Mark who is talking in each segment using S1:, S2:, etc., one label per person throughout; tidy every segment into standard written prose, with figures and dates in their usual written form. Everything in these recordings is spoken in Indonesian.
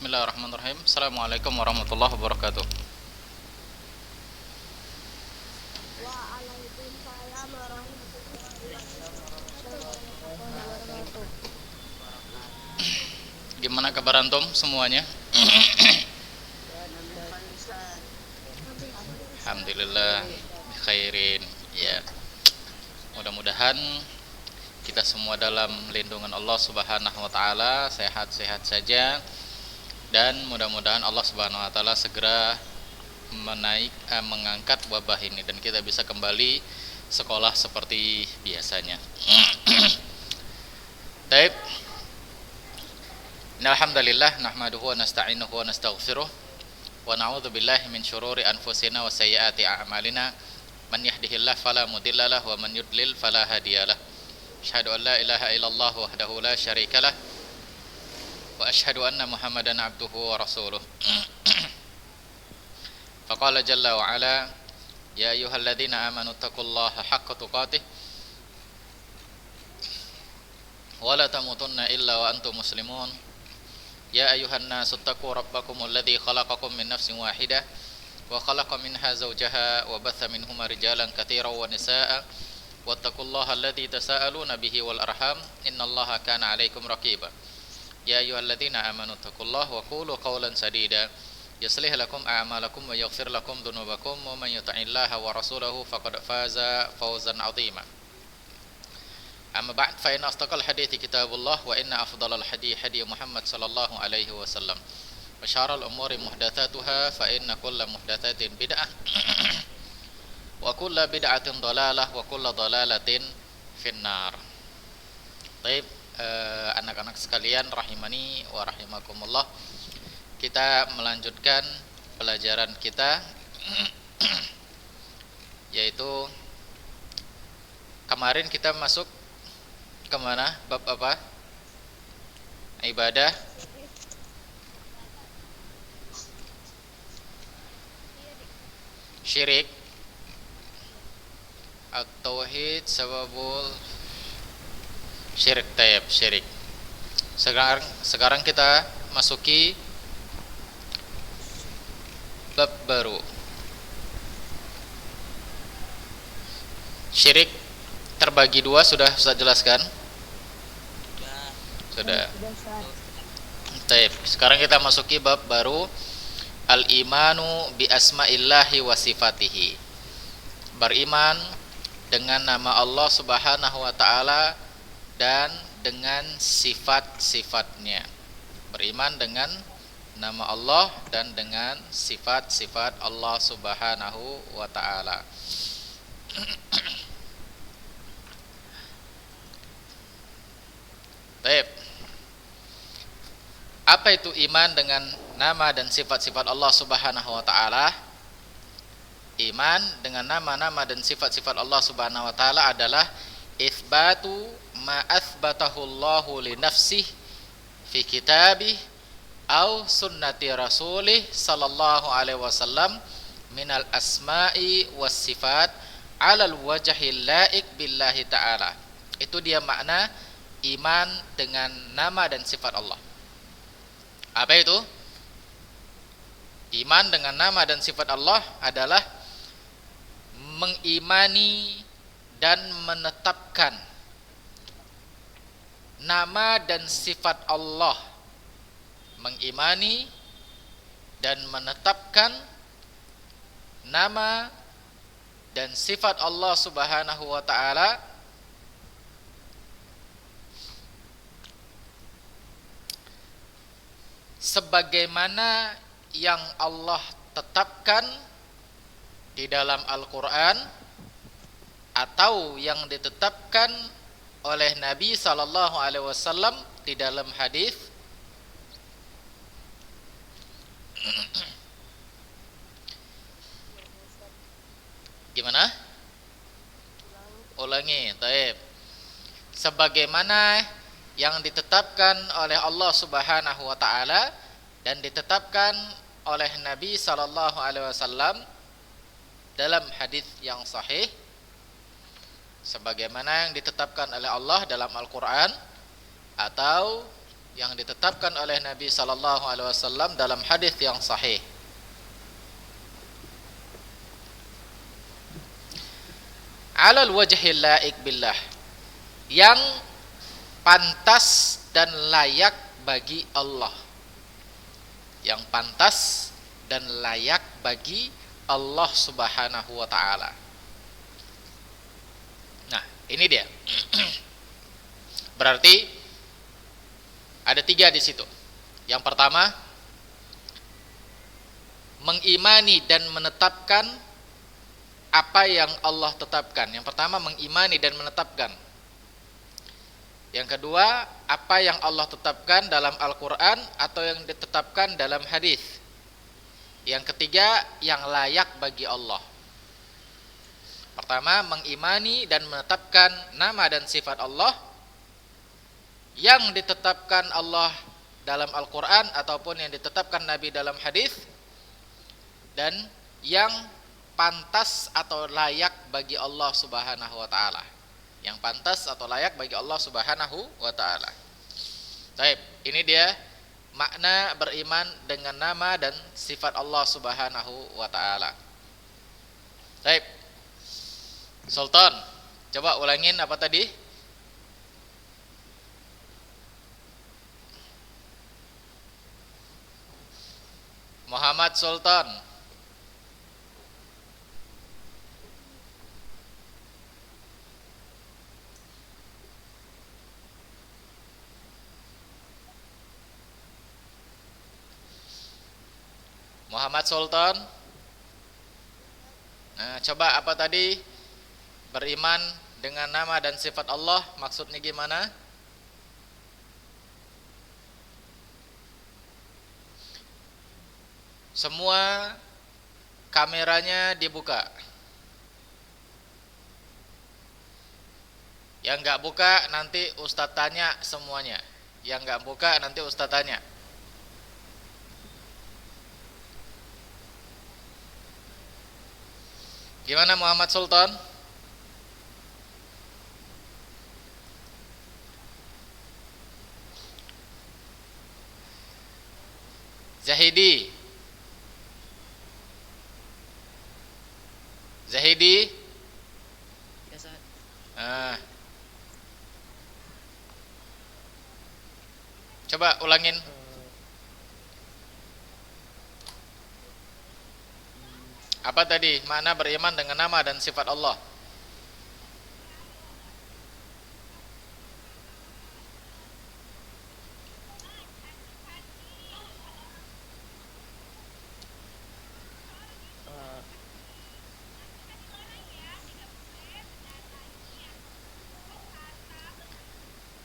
S1: Bismillahirrahmanirrahim. Assalamualaikum warahmatullahi wabarakatuh.
S2: Waalaikumsalam warahmatullahi wabarakatuh.
S1: Gimana kabar antum semuanya? Alhamdulillah khairin. Ya. Mudah-mudahan kita semua dalam lindungan Allah Subhanahu wa taala, sehat-sehat saja, dan mudah-mudahan Allah Subhanahu wa taala segera mengangkat wabah ini dan kita bisa kembali sekolah seperti biasanya. Baik. Alhamdulillah nahmaduhu wa nasta'inuhu wa nastaghfiruh wa na'udzu billahi min syururi anfusina wa sayyiati a'malina. Man yahdihillahu fala mudhillalah wa man yudlil fala hadiyalah. Asyhadu an la ilaha illallah wahdahu la syarikalah wa asyhadu anna Muhammadan abduhu wa rasuluh. Faqala jalla wa ala ya ayyuhalladzina amanu taqullaha haqqa tuqatih wa la tamutunna illa wa antum muslimun. Ya ayyuhan nasu taqu rabbakumul ladzi khalaqakum min nafsin wahidah wa khalaqa minha zawjaha wa batha minhuma rijalan katsiran wa nisaa'a wattaqullaha alladzi tasaaluna bihi wal arham innallaha kana 'alaikum raqiba. Ya ayyuhalladzina amanu taqullaha wa qulu qawlan sadida yuslih lakum a'malakum wa yaghfir lakum dhunubakum wa man yuti'illaha wa rasulahu faqad faza fawzan 'azima. Amma ba'd, fa inna asdaqal hadithi kitabullah wa inna afdalal hadi hadi Muhammad sallallahu alaihi wasallam wa syarrul umuri muhdatsatuha fa inna kulla muhdatsatin bid'ah wa kulla bid'atin dhalalah wa kulla dhalalatin finnar. Baik, anak-anak sekalian rahimani wa rahimakumullah, kita melanjutkan pelajaran kita yaitu kemarin kita masuk kemana? Bab apa? Ibadah syirik atau tauhid sababul syirik. Taib syirik. Sekarang kita masuki bab baru. Syirik terbagi dua, sudah saya jelaskan. Sudah. Taib. Sekarang kita masuki bab baru, al-imanu bi asma'illahi wa sifatihi. Beriman dengan nama Allah Subhanahu wa taala dan dengan sifat-sifatnya. Beriman dengan nama Allah dan dengan sifat-sifat Allah Subhanahu wa taala. Baik. Apa itu iman dengan nama dan sifat-sifat Allah Subhanahu wa taala? Iman dengan nama-nama dan sifat-sifat Allah Subhanahu wa taala adalah itsbatu ma atsbatahu Allahu li nafsihi fi kitabih au sunnati rasulih sallallahu alaihi wasallam minal asma'i was sifat alal wajhil laik billahi ta'ala. Itu dia makna iman dengan nama dan sifat Allah. Apa itu? Iman dengan nama dan sifat Allah adalah mengimani dan menetapkan nama dan sifat Allah. Mengimani dan menetapkan nama dan sifat Allah Subhanahu wa taala sebagaimana yang Allah tetapkan di dalam Al-Quran atau yang ditetapkan oleh Nabi sallallahu alaihi wasallam di dalam hadis. Gimana? Ulangi. Taib. Sebagaimana yang ditetapkan oleh Allah Subhanahu wa taala dan ditetapkan oleh Nabi sallallahu alaihi wasallam dalam hadis yang sahih, sebagaimana yang ditetapkan oleh Allah dalam Al-Qur'an atau yang ditetapkan oleh Nabi sallallahu alaihi wasallam dalam hadis yang sahih. Alal wajhil laik billah, yang pantas dan layak bagi Allah. Yang pantas dan layak bagi Allah Subhanahu wa taala. Nah, ini dia. Berarti ada 3 di situ. Yang pertama, mengimani dan menetapkan apa yang Allah tetapkan. Yang pertama, mengimani dan menetapkan. Yang kedua, apa yang Allah tetapkan dalam Al-Quran atau yang ditetapkan dalam hadis. Yang ketiga, yang layak bagi Allah. Pertama, mengimani dan menetapkan nama dan sifat Allah yang ditetapkan Allah dalam Al-Quran ataupun yang ditetapkan Nabi dalam hadis, dan yang pantas atau layak bagi Allah Subhanahu wa taala. Yang pantas atau layak bagi Allah Subhanahu wa taala. Baik, ini dia makna beriman dengan nama dan sifat Allah Subhanahu wa taala. Baik. Sultan, coba ulangin apa tadi? Muhammad Sultan. Muhammad Sultan. Nah, coba apa tadi? Beriman dengan nama dan sifat Allah, maksudnya gimana? Semua kameranya dibuka. Yang nggak buka nanti Ustadz tanya semuanya. Yang nggak buka nanti Ustadz tanya. Gimana Muhammad Sultan? Zahidi. Zahidi. Coba ulangin. Apa tadi makna beriman dengan nama dan sifat Allah?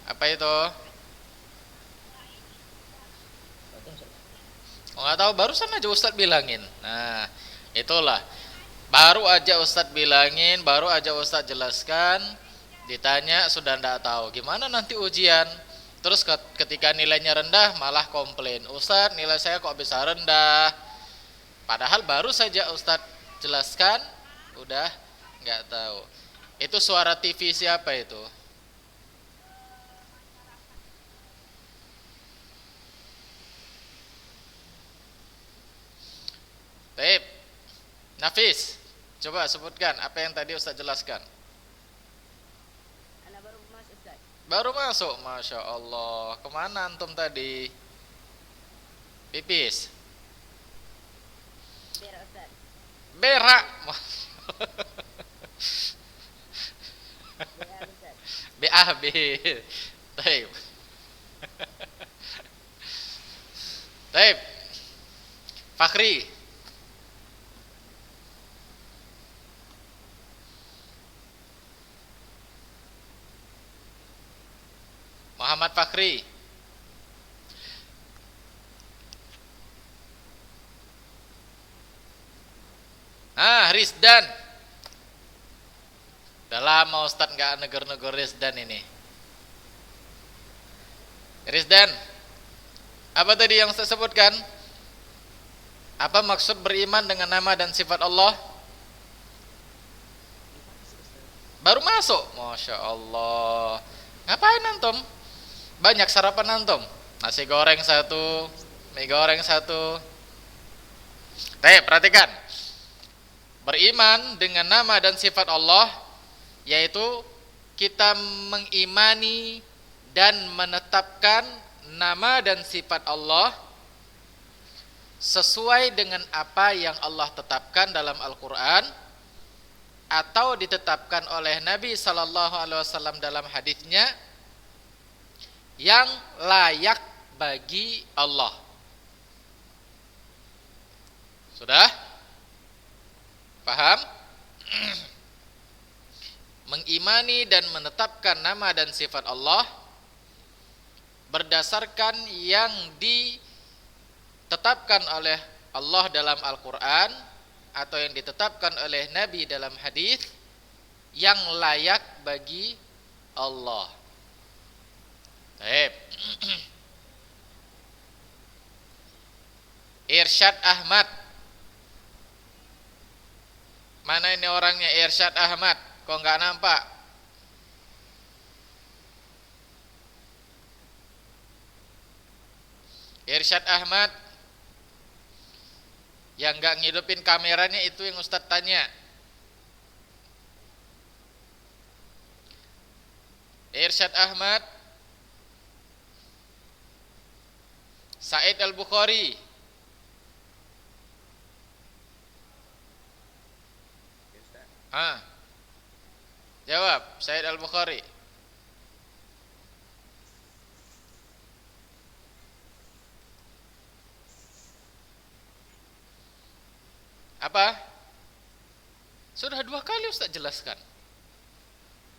S1: Apa itu? Oh, nggak tahu, barusan aja Ustadz bilangin. Nah, itulah. Baru aja Ustadz bilangin, baru aja Ustadz jelaskan, ditanya sudah nggak tahu. Gimana nanti ujian? Terus ketika nilainya rendah malah komplain. Ustadz, nilai saya kok bisa rendah? Padahal baru saja Ustadz jelaskan, udah nggak tahu. Itu suara TV siapa itu? Baik, Nafis, coba sebutkan apa yang tadi Ustaz jelaskan.
S2: Anak baru masuk Ustaz.
S1: Baru masuk, Masya Allah. Kemana antum tadi? Pipis?
S2: Berak Ustaz.
S1: Berak?
S2: Berak Ustaz.
S1: BAB. Baik. Baik. Fakhri. Muhammad Fakhri. Rizdan. Udah lama Ustadz gak negur-negur Rizdan ini. Rizdan, apa tadi yang saya sebutkan? Apa maksud beriman dengan nama dan sifat Allah? Baru masuk, Masya Allah. Ngapain antum? Banyak sarapan antum? Nasi goreng satu, mie goreng satu. Perhatikan. Beriman dengan nama dan sifat Allah, yaitu kita mengimani dan menetapkan nama dan sifat Allah sesuai dengan apa yang Allah tetapkan dalam Al-Quran atau ditetapkan oleh Nabi Sallallahu Alaihi Wasallam dalam hadisnya yang layak bagi Allah. Sudah? Paham? Mengimani dan menetapkan nama dan sifat Allah berdasarkan yang ditetapkan oleh Allah dalam Al-Quran atau yang ditetapkan oleh Nabi dalam hadis yang layak bagi Allah. Baik. Irsyad Ahmad. Mana ini orangnya, Irsyad Ahmad? Kok nggak nampak? Irsyad Ahmad yang nggak ngidupin kameranya itu yang Ustadz tanya. Irsyad Ahmad, Said Al-Bukhari. Jawab, Said Al-Bukhari. Apa? Sudah 2 kali Ustaz jelaskan.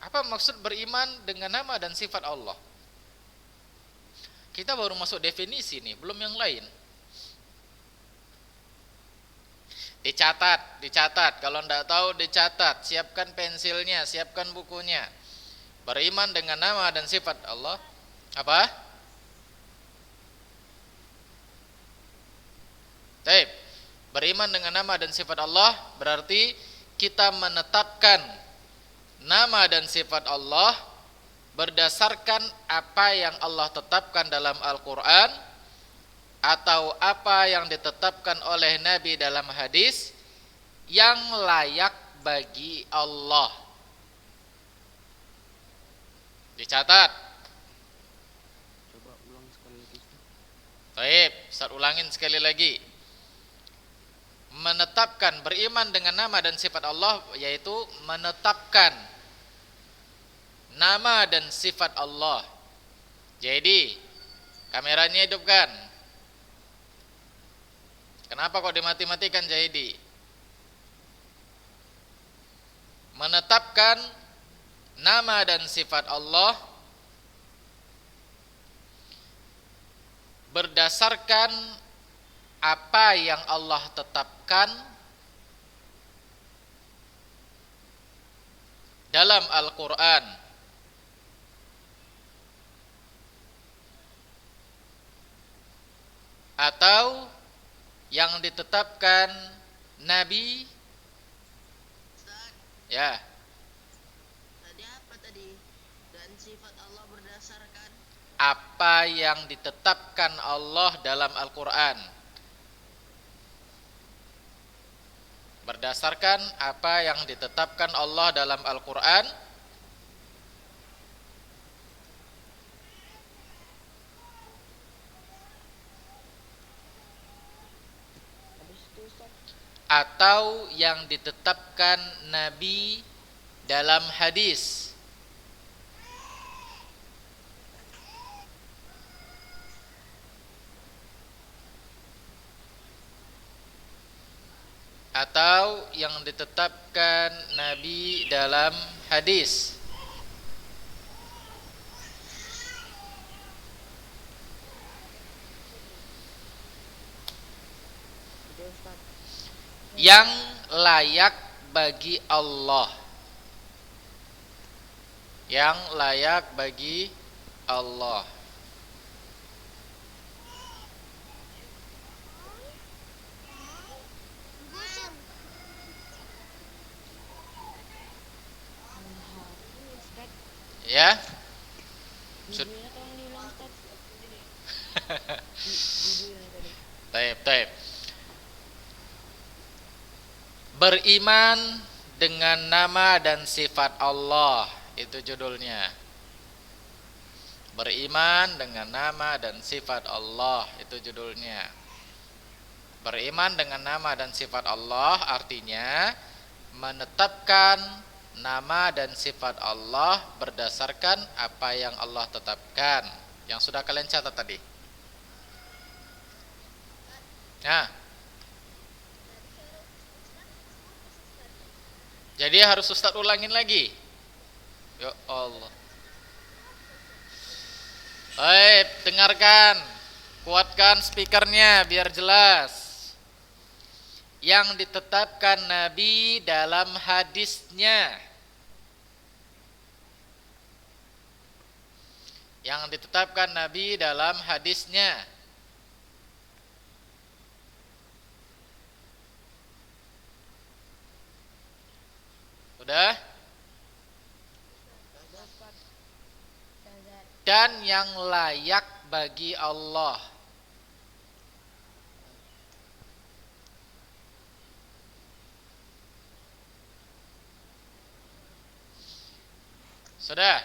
S1: Apa maksud beriman dengan nama dan sifat Allah? Kita baru masuk definisi nih, belum yang lain. Dicatat. Kalau enggak tahu dicatat, siapkan pensilnya, siapkan bukunya. Beriman dengan nama dan sifat Allah. Apa? Baik. Beriman dengan nama dan sifat Allah berarti kita menetapkan nama dan sifat Allah berdasarkan apa yang Allah tetapkan dalam Al-Quran atau apa yang ditetapkan oleh Nabi dalam hadis yang layak bagi Allah. Dicatat.
S3: Coba ulang sekali lagi.
S1: Baik, Ustaz ulangin sekali lagi. Menetapkan, beriman dengan nama dan sifat Allah yaitu menetapkan nama dan sifat Allah. Jadi kameranya hidupkan. Kenapa kok dimati-matikan Jaidi? Menetapkan nama dan sifat Allah berdasarkan apa yang Allah tetapkan dalam Al-Quran atau yang ditetapkan Nabi. Ya.
S3: Tadi apa tadi? Dan sifat Allah berdasarkan
S1: Apa yang ditetapkan Allah dalam Al-Quran. Berdasarkan apa yang ditetapkan Allah dalam Al-Quran atau yang ditetapkan Nabi dalam hadis. Atau yang ditetapkan Nabi dalam hadis. Yang layak bagi Allah. Yang layak bagi Allah. Ya.
S3: Judulnya tadi.
S1: Taib, taib. Beriman dengan nama dan sifat Allah, itu judulnya. Beriman dengan nama dan sifat Allah, itu judulnya. Beriman dengan nama dan sifat Allah artinya menetapkan nama dan sifat Allah berdasarkan apa yang Allah tetapkan, yang sudah kalian catat tadi. Nah, jadi harus Ustadz ulangin lagi. Ya Allah. Baik, dengarkan. Kuatkan speakernya biar jelas. Yang ditetapkan Nabi dalam hadisnya. Yang ditetapkan Nabi dalam hadisnya. Sudah? Dan yang layak bagi Allah. Sudah?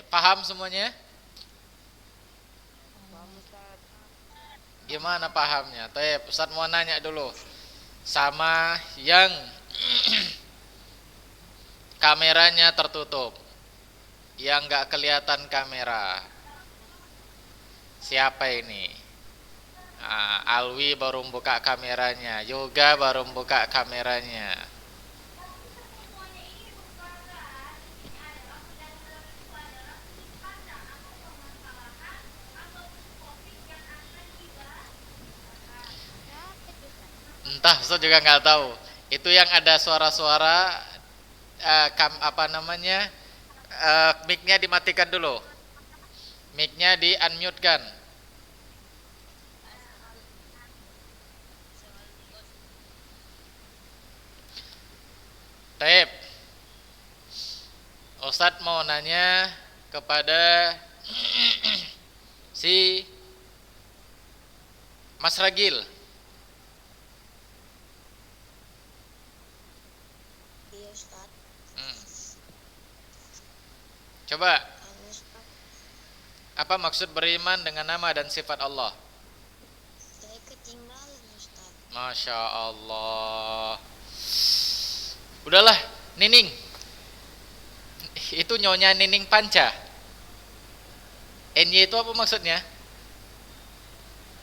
S1: Paham semuanya?
S3: Paham Ustaz.
S1: Gimana pahamnya? Ustaz mau nanya dulu. Sama yang kameranya tertutup, yang nggak kelihatan kamera, siapa ini? Alwi baru buka kameranya, Yoga baru buka kameranya. Entah, Ustaz juga nggak tahu. Itu yang ada suara-suara mic-nya dimatikan dulu. Mic-nya di-unmute kan. Taib. Ustadz mau nanya kepada si Mas Ragil.
S2: Iya Ustaz.
S1: Coba,
S2: Ustaz,
S1: apa maksud beriman dengan nama dan sifat Allah?
S2: saya ketinggalan Ustaz.
S1: Masya Allah. Udahlah, Nining. Itu nyonya Nining Panca. NY itu apa maksudnya?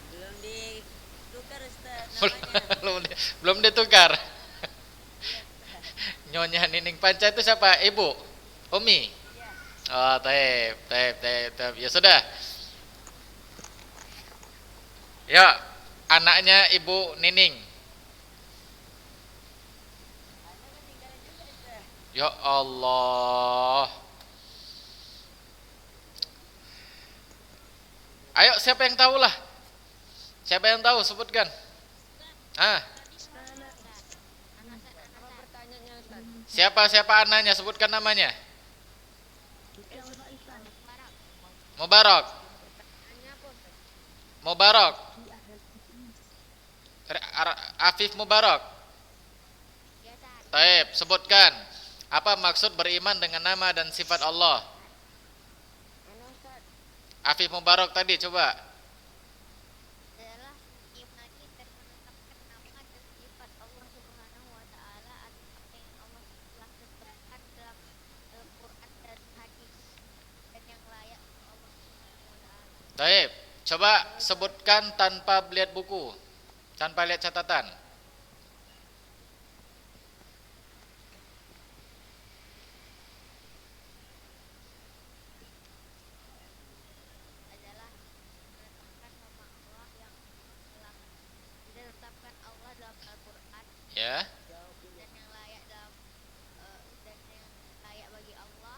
S3: Belum ditukar Ustaz namanya.
S1: belum ditukar. Nyonya Nining Panca itu siapa? Ibu? Umi? Oh, taib. Ya sudah. Ya, anaknya Ibu Nining. Ya Allah. Ayo, siapa yang tahu lah? Siapa yang tahu? Sebutkan. Siapa anaknya? Sebutkan namanya. Mubarak. Afif Mubarak. Taib, sebutkan. Apa maksud beriman dengan nama dan sifat Allah? Afif Mubarak tadi, coba.
S2: Adalah imani dan menetapkan nama dan sifat Allah Subhanahu wa taala apa yang Allah telah tetapkan dalam Al-Qur'an dan hadis dan yang layak Allah Subhanahu wa taala.
S1: Taib, coba sebutkan tanpa lihat buku, tanpa lihat catatan.
S2: Adalah menetapkan nama Allah yang telah ditetapkan Allah dalam Al-Qur'an
S1: Ya.
S2: dan yang layak dan yang layak bagi Allah.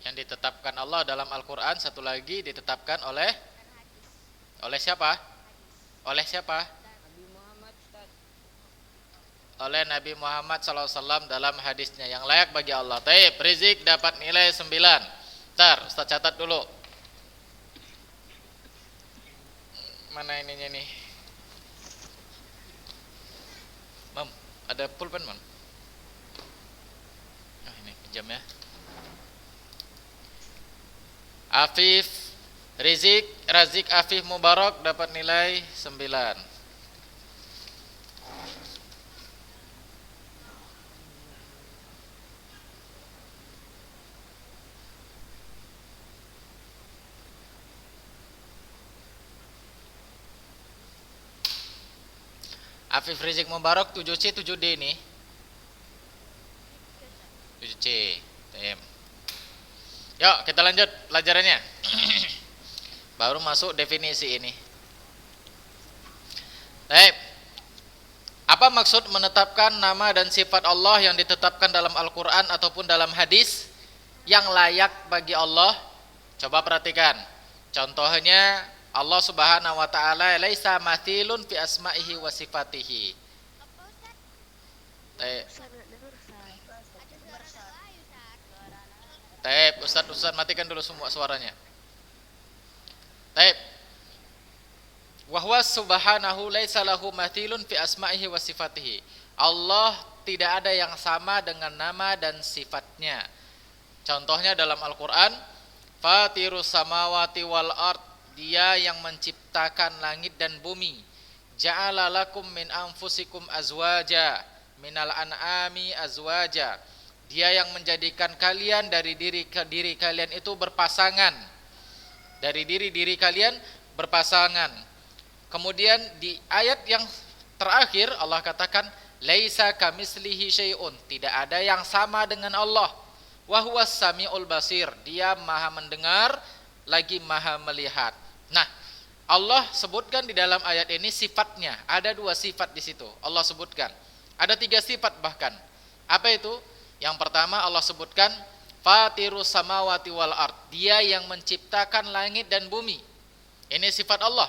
S1: Yang ditetapkan Allah dalam Al-Quran, satu lagi ditetapkan oleh
S2: Dan hadis.
S1: siapa? Oleh siapa?
S3: Nabi Muhammad Ustaz.
S1: Oleh Nabi Muhammad SAW dalam hadisnya, yang layak bagi Allah. Taib, Rizik dapat nilai 9. Bentar, Ustaz catat dulu. Mana ininya nih? Mam, ada pulpen, Mam? Oh, ini pinjam ya. Afif Razik Afif Mubarak dapat nilai 9. Afif Rizik Mubarak 7C 7D ini 7C. Tem. Yuk kita lanjut pelajarannya. Baru masuk definisi ini. Baik. Apa maksud menetapkan nama dan sifat Allah yang ditetapkan dalam Al-Quran ataupun dalam hadis yang layak bagi Allah? Coba perhatikan. Contohnya Allah Subhanahu wa taala laisa mathilun fi asma'ihi wa sifatihi.
S2: Apa Ustaz?
S1: Ustaz matikan dulu semua suaranya. Taib. Wa huwa subhanahu laisa lahu mathilun fi asma'ihi wa sifatihi. Allah tidak ada yang sama dengan nama dan sifatnya. Contohnya dalam Al-Qur'an, Fatirus samawati wal ard, Dia yang menciptakan langit dan bumi. Ja'ala lakum min anfusikum azwaja, minal an'ami azwaja. Dia yang menjadikan kalian dari diri kalian itu berpasangan. Dari diri kalian berpasangan. Kemudian di ayat yang terakhir Allah katakan laisa kamislihi syai'un, tidak ada yang sama dengan Allah. Wa huwas samiul basir, Dia Maha mendengar lagi Maha melihat. Nah, Allah sebutkan di dalam ayat ini sifatnya. Ada 2 sifat di situ. Allah sebutkan. Ada 3 sifat bahkan. Apa itu? Yang pertama Allah sebutkan Fatirus samawati wal ard, Dia yang menciptakan langit dan bumi. Ini sifat Allah.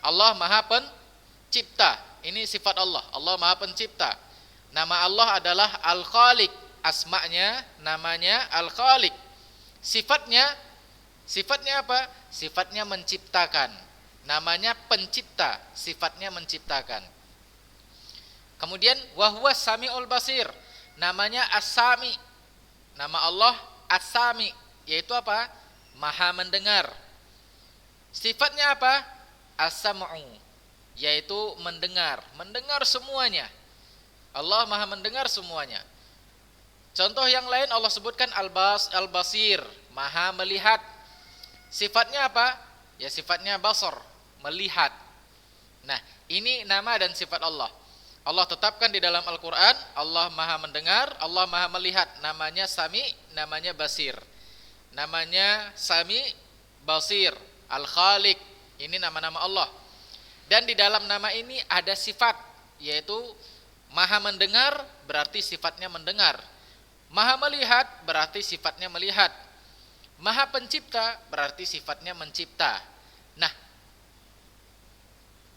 S1: Allah Maha Pencipta. Ini sifat Allah. Allah Maha Pencipta. Nama Allah adalah Al-Khaliq. Asma'nya namanya Al-Khaliq. Sifatnya apa? Sifatnya menciptakan. Namanya pencipta, sifatnya menciptakan. Kemudian wahwas samiul basir, namanya As-Sami. Nama Allah As-Sami, yaitu apa? Maha mendengar. Sifatnya apa? As-Sam'u, yaitu mendengar. Mendengar semuanya. Allah Maha mendengar semuanya. Contoh yang lain Allah sebutkan Al-Basir, Maha melihat. Sifatnya apa? Ya sifatnya basar, melihat. Nah, ini nama dan sifat Allah. Allah tetapkan di dalam Al-Quran, Allah Maha mendengar, Allah Maha melihat. Namanya Sami, namanya Basir. Namanya Sami, Basir, Al-Khaliq. Ini nama-nama Allah. Dan di dalam nama ini ada sifat, yaitu Maha mendengar berarti sifatnya mendengar. Maha melihat berarti sifatnya melihat. Maha pencipta berarti sifatnya mencipta. Nah,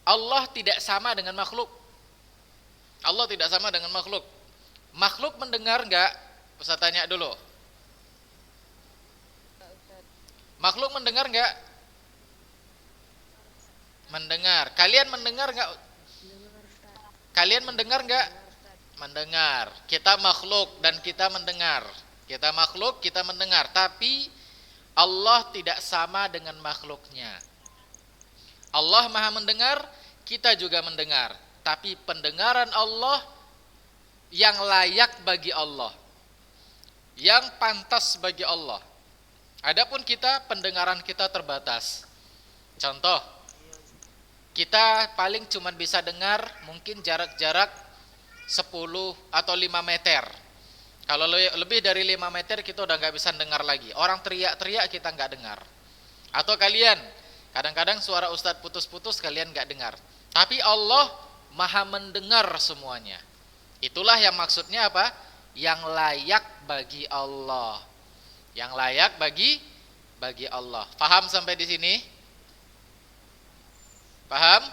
S1: Allah tidak sama dengan makhluk. Allah tidak sama dengan makhluk. Makhluk mendengar enggak? Ustaz tanya dulu. Makhluk mendengar enggak? Mendengar. Kalian mendengar enggak? Kalian mendengar enggak? Mendengar. Kita makhluk dan kita mendengar. Kita makhluk, kita mendengar. Tapi Allah tidak sama dengan makhluknya. Allah Maha mendengar, kita juga mendengar. Tapi pendengaran Allah yang layak bagi Allah, yang pantas bagi Allah. Adapun kita, pendengaran kita terbatas. Contoh, kita paling cuma bisa dengar mungkin jarak-jarak 10 atau 5 meter. Kalau lebih dari 5 meter kita udah gak bisa dengar lagi. Orang teriak-teriak kita gak dengar. Atau kalian, kadang-kadang suara Ustadz putus-putus kalian gak dengar. Tapi Allah Maha mendengar semuanya. Itulah yang maksudnya apa? Yang layak bagi Allah. Yang layak bagi Allah. Paham sampai di sini? Paham?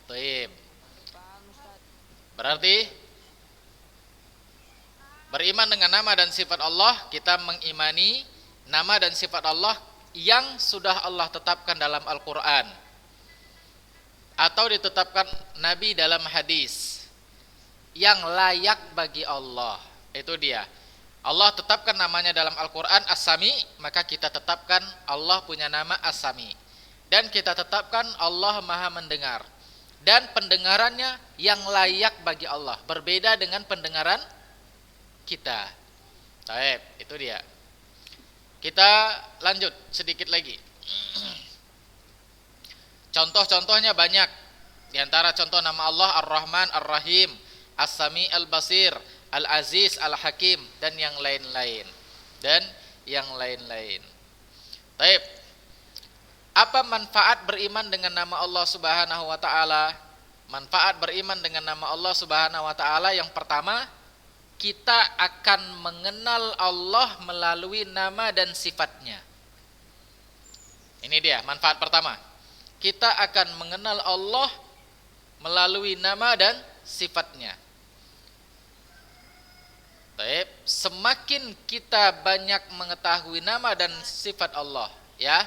S1: Baik. Berarti beriman dengan nama dan sifat Allah, kita mengimani nama dan sifat Allah yang sudah Allah tetapkan dalam Al-Quran atau ditetapkan Nabi dalam hadis yang layak bagi Allah. Itu dia. Allah tetapkan namanya dalam Al-Quran As-Sami, maka kita tetapkan Allah punya nama As-Sami. Dan kita tetapkan Allah Maha Mendengar. Dan pendengarannya yang layak bagi Allah, berbeda dengan pendengaran kita. Baik, itu dia. Kita lanjut sedikit lagi. Contoh-contohnya banyak. Di antara contoh nama Allah Ar-Rahman, Ar-Rahim, As-Sami, Al-Basir, Al-Aziz, Al-Hakim, dan yang lain-lain. Baik. Apa manfaat beriman dengan nama Allah Subhanahu wa taala? Manfaat beriman dengan nama Allah Subhanahu wa taala yang pertama, kita akan mengenal Allah melalui nama dan sifatnya. Ini dia manfaat pertama. Kita akan mengenal Allah melalui nama dan sifatnya. Baik, semakin kita banyak mengetahui nama dan sifat Allah, ya.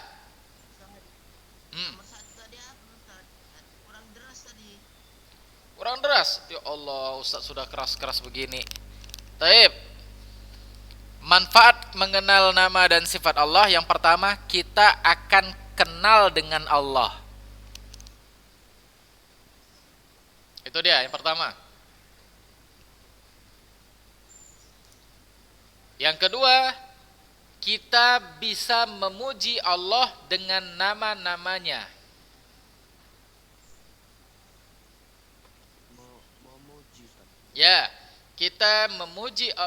S1: Kurang deras. Ya Allah, Ustaz sudah keras-keras begini. Baik. Manfaat mengenal nama dan sifat Allah yang pertama, kita akan kenal dengan Allah. Itu dia yang pertama. Yang kedua, kita bisa memuji Allah dengan nama-namanya. Ya, kita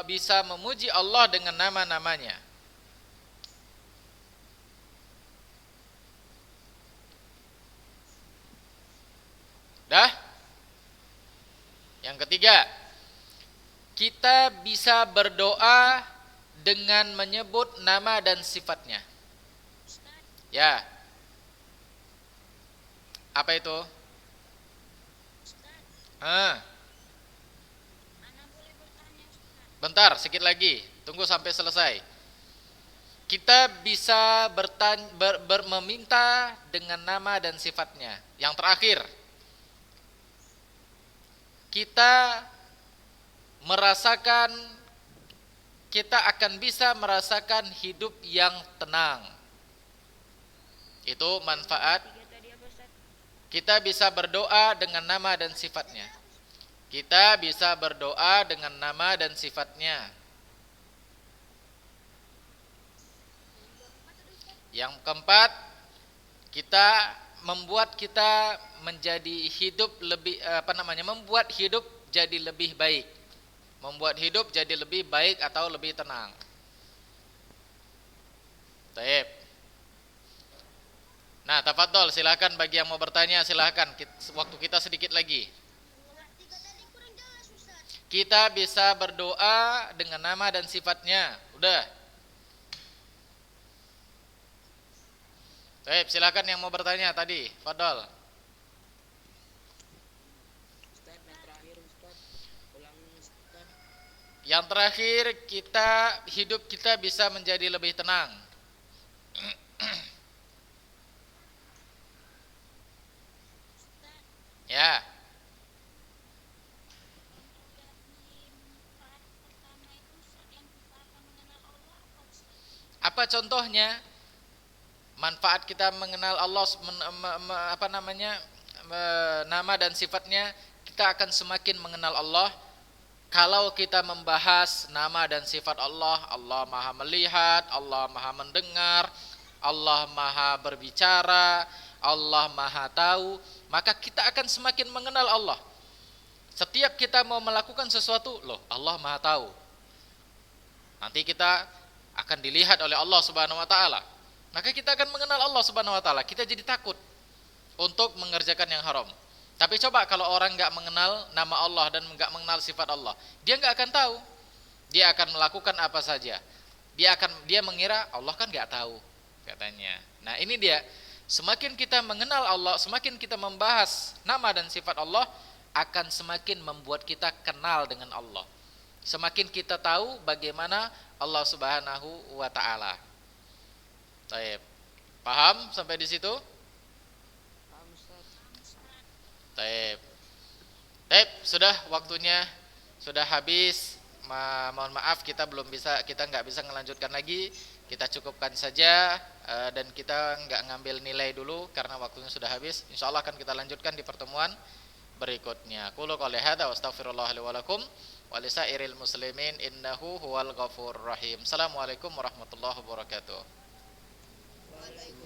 S1: bisa memuji Allah dengan nama-namanya. Dah? Yang ketiga, kita bisa berdoa dengan menyebut nama dan sifatnya. Ya. Apa itu? Bentar, sedikit lagi. Tunggu sampai selesai. Kita bisa meminta dengan nama dan sifatnya. Yang terakhir, kita akan bisa merasakan hidup yang tenang. Itu manfaat. Kita bisa berdoa dengan nama dan sifatnya. Kita bisa berdoa dengan nama dan sifatnya. Yang keempat, membuat kita menjadi hidup lebih membuat hidup jadi lebih baik. Membuat hidup jadi lebih baik atau lebih tenang. Baik. Nah, tafadhol, silakan bagi yang mau bertanya, silakan. Waktu kita sedikit lagi. Kita bisa berdoa dengan nama dan sifatnya. Udah. Baik, silakan yang mau bertanya tadi. Fadhol. Yang terakhir, hidup kita bisa menjadi lebih tenang. Ya. Apa contohnya? Manfaat kita mengenal Allah, nama dan sifatnya, kita akan semakin mengenal Allah. Kalau kita membahas nama dan sifat Allah, Allah Maha melihat, Allah Maha mendengar, Allah Maha berbicara, Allah Maha tahu, maka kita akan semakin mengenal Allah. Setiap kita mau melakukan sesuatu, Allah Maha tahu. Nanti kita akan dilihat oleh Allah Subhanahu wa taala. Maka kita akan mengenal Allah Subhanahu wa taala. Kita jadi takut untuk mengerjakan yang haram. Tapi coba kalau orang enggak mengenal nama Allah dan enggak mengenal sifat Allah, dia enggak akan tahu. Dia akan melakukan apa saja. Dia mengira Allah kan enggak tahu, katanya. Nah, ini dia. Semakin kita mengenal Allah, semakin kita membahas nama dan sifat Allah, akan semakin membuat kita kenal dengan Allah. Semakin kita tahu bagaimana Allah Subhanahu wa taala. Taib. Paham sampai di situ?
S3: Paham Ustaz.
S1: Taib. Taib, sudah waktunya sudah habis. Mohon maaf kita nggak bisa melanjutkan lagi. Kita cukupkan saja dan kita nggak ngambil nilai dulu karena waktunya sudah habis. Insyaallah akan kita lanjutkan di pertemuan berikutnya. Qulu qouli hadza wa astaghfirullah li wa lakum wa lisairil muslimin innahu huwal ghafurur rahim. Assalamualaikum warahmatullahi wabarakatuh.
S3: Waalaikumsalam.